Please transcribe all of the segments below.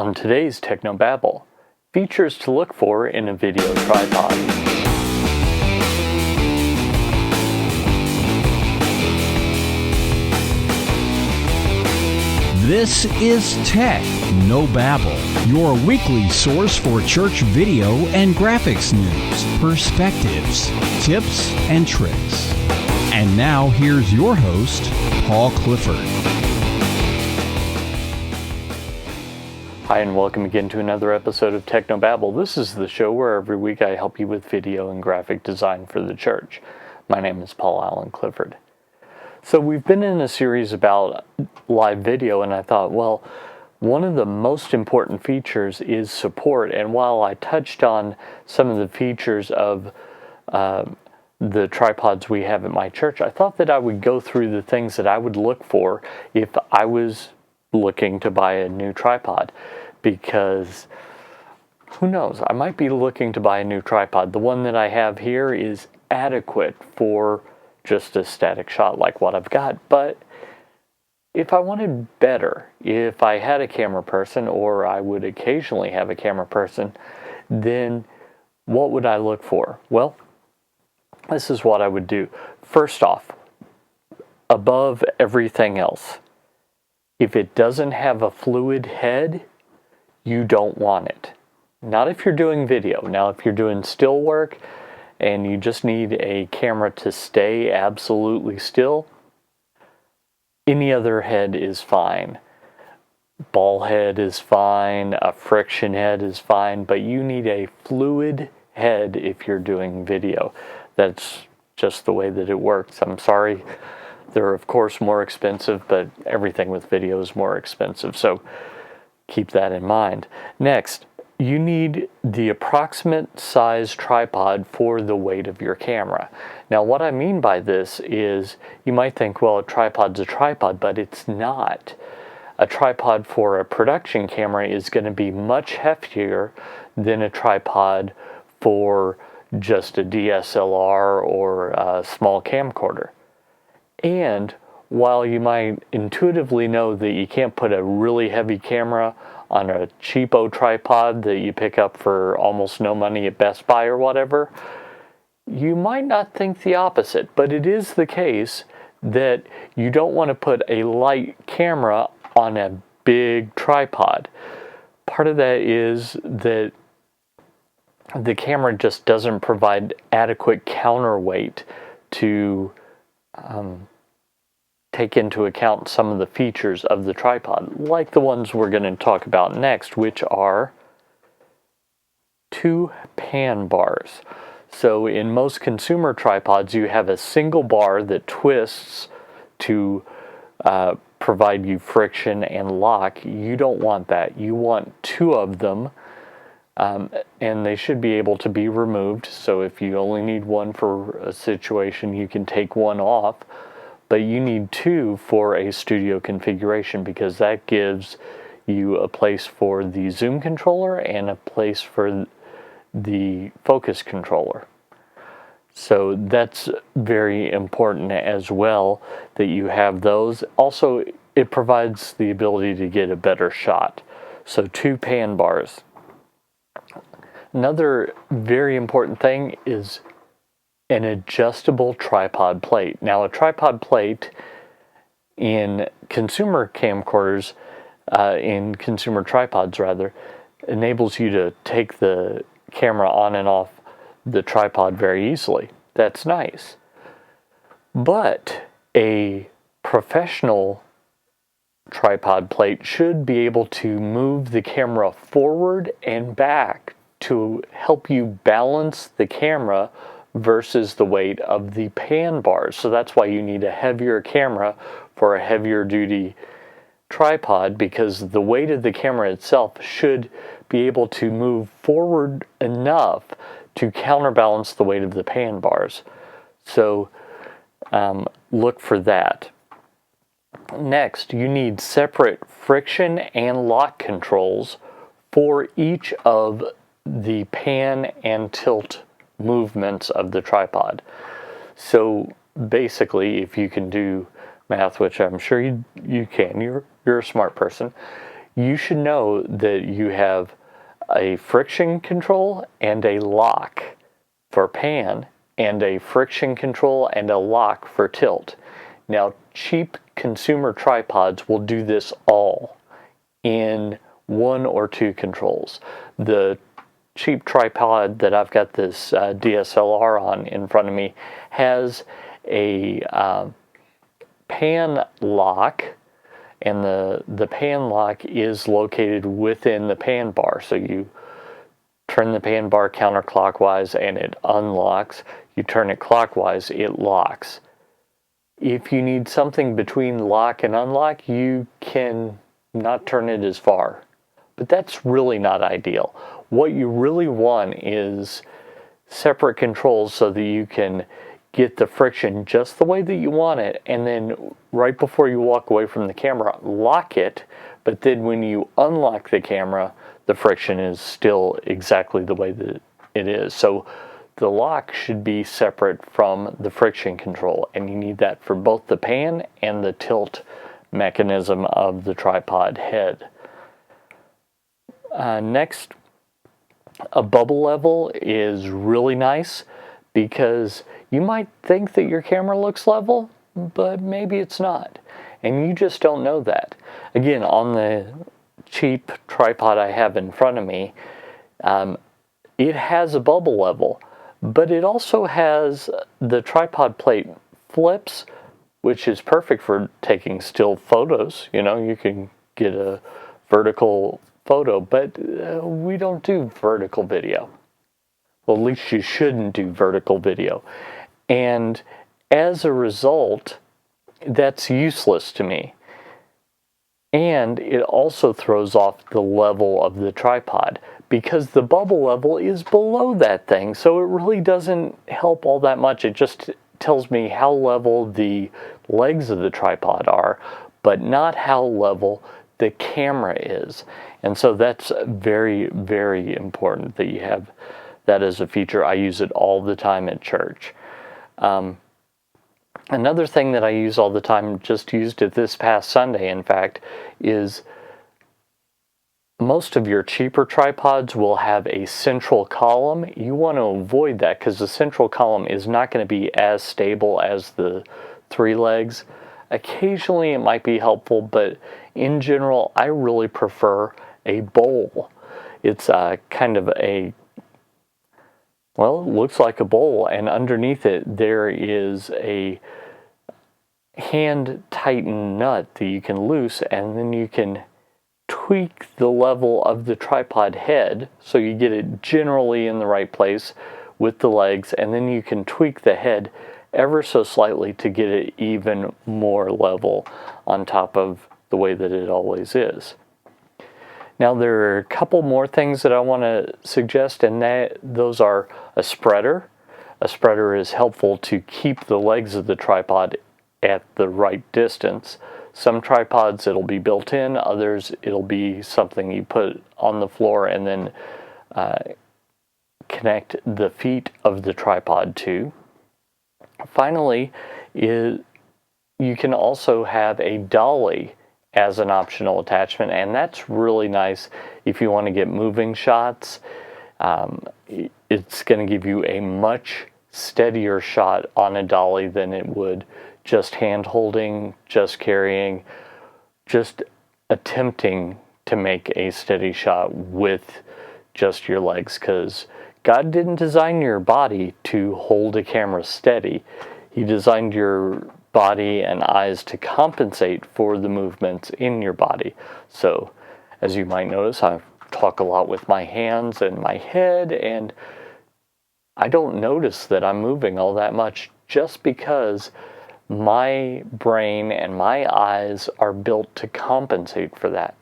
On today's Technobabble, features to look for in a video tripod. This is Tech No Babble, your weekly source for church video and graphics news, perspectives, tips, and tricks. And now here's your host, Paul Clifford. Hi, and welcome again to another episode of Technobabble. This is the show where every week I help you with video and graphic design for the church. My name is Paul Allen Clifford. So we've been in a series about live video, and I thought, well, one of the most important features is support. And while I touched on some of the features of the tripods we have at my church, I thought that I would go through the things that I would look for if I was looking to buy a new tripod, because who knows, I might be looking to buy a new tripod. The one that I have here is adequate for just a static shot like what I've got, but if I wanted better, if I had a camera person, or I would occasionally have a camera person, then what would I look for? Well, this is what I would do. First off, above everything else, if it doesn't have a fluid head, you don't want it. Not if you're doing video. Now, if you're doing still work and you just need a camera to stay absolutely still, any other head is fine. Ball head is fine, a friction head is fine, but you need a fluid head if you're doing video. That's just the way that it works. I'm sorry. They're, of course, more expensive, but everything with video is more expensive, so keep that in mind. Next, you need the approximate size tripod for the weight of your camera. Now, what I mean by this is you might think, well, a tripod's a tripod, but it's not. A tripod for a production camera is going to be much heftier than a tripod for just a DSLR or a small camcorder. And while you might intuitively know that you can't put a really heavy camera on a cheapo tripod that you pick up for almost no money at Best Buy or whatever, you might not think the opposite, but it is the case that you don't want to put a light camera on a big tripod. Part of that is that the camera just doesn't provide adequate counterweight to take into account some of the features of the tripod, like the ones we're going to talk about next, which are two pan bars. So in most consumer tripods, you have a single bar that twists to provide you friction and lock. You don't want that. You want two of them, and they should be able to be removed. So if you only need one for a situation, you can take one off. But you need two for a studio configuration, because that gives you a place for the zoom controller and a place for the focus controller. So that's very important as well, that you have those. Also, it provides the ability to get a better shot. So two pan bars. Another very important thing is an adjustable tripod plate. Now, a tripod plate in consumer camcorders, in consumer tripods rather, enables you to take the camera on and off the tripod very easily. That's nice. But a professional tripod plate should be able to move the camera forward and back to help you balance the camera versus the weight of the pan bars. So that's why you need a heavier camera for a heavier duty tripod, because the weight of the camera itself should be able to move forward enough to counterbalance the weight of the pan bars. So look for that. Next, you need separate friction and lock controls for each of the pan and tilt movements of the tripod. So basically, if you can do math, which I'm sure you can, you're a smart person, you should know that you have a friction control and a lock for pan, and a friction control and a lock for tilt. Now, cheap consumer tripods will do this all in 1 or 2 controls. The cheap tripod that I've got this DSLR on in front of me has a pan lock, and the pan lock is located within the pan bar. So you turn the pan bar counterclockwise and it unlocks. You turn it clockwise, it locks. If you need something between lock and unlock, you can not turn it as far. But that's really not ideal. What you really want is separate controls so that you can get the friction just the way that you want it, and then right before you walk away from the camera, lock it, but then when you unlock the camera, the friction is still exactly the way that it is. So the lock should be separate from the friction control, and you need that for both the pan and the tilt mechanism of the tripod head. Next, a bubble level is really nice because you might think that your camera looks level, but maybe it's not. And you just don't know that. Again, on the cheap tripod I have in front of me, it has a bubble level, but it also has the tripod plate flips, which is perfect for taking still photos. You know, you can get a vertical photo, but we don't do vertical video. Well, at least you shouldn't do vertical video. And as a result, that's useless to me. And it also throws off the level of the tripod because the bubble level is below that thing. So it really doesn't help all that much. It just tells me how level the legs of the tripod are, but not how level the camera is. And so that's very, very important that you have that as a feature. I use it all the time at church. Another thing that I use all the time, just used it this past Sunday, in fact, is most of your cheaper tripods will have a central column. You want to avoid that because the central column is not going to be as stable as the 3 legs. Occasionally it might be helpful, but in general, I really prefer a bowl. It's kind of well, it looks like a bowl, and underneath it there is a hand-tightened nut that you can loose, and then you can tweak the level of the tripod head so you get it generally in the right place with the legs, and then you can tweak the head ever so slightly to get it even more level on top of the way that it always is. Now there are a couple more things that I want to suggest, and those are a spreader. A spreader is helpful to keep the legs of the tripod at the right distance. Some tripods it'll be built in, others it'll be something you put on the floor and then connect the feet of the tripod to. Finally, you can also have a dolly as an optional attachment, and that's really nice if you want to get moving shots. It's going to give you a much steadier shot on a dolly than it would just hand holding, just carrying, just attempting to make a steady shot with just your legs, because God didn't design your body to hold a camera steady. He designed your body and eyes to compensate for the movements in your body. So, as you might notice, I talk a lot with my hands and my head, and I don't notice that I'm moving all that much just because my brain and my eyes are built to compensate for that.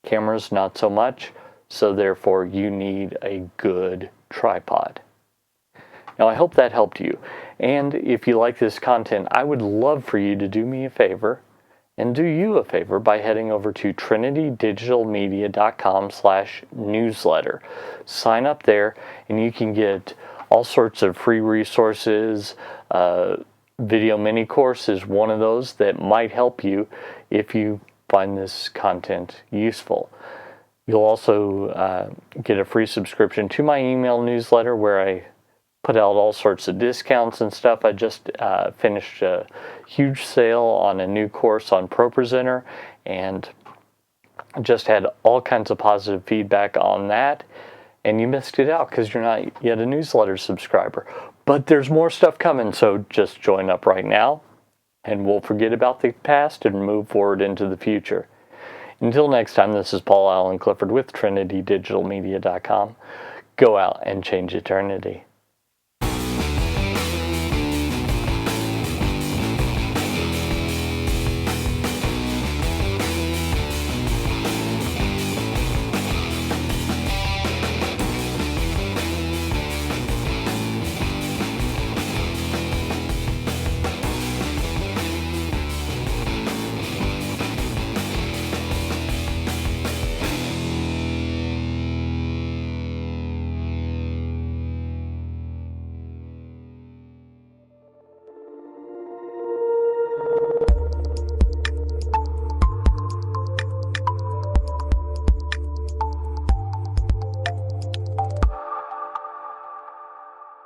Cameras, not so much, so therefore you need a good tripod. Now, I hope that helped you. And if you like this content, I would love for you to do me a favor and do you a favor by heading over to trinitydigitalmedia.com/newsletter. Sign up there and you can get all sorts of free resources. Video mini course is one of those that might help you if you find this content useful. You'll also get a free subscription to my email newsletter where I put out all sorts of discounts and stuff. I just finished a huge sale on a new course on ProPresenter, and just had all kinds of positive feedback on that. And you missed it out because you're not yet a newsletter subscriber. But there's more stuff coming, so just join up right now, and we'll forget about the past and move forward into the future. Until next time, this is Paul Allen Clifford with TrinityDigitalMedia.com. Go out and change eternity.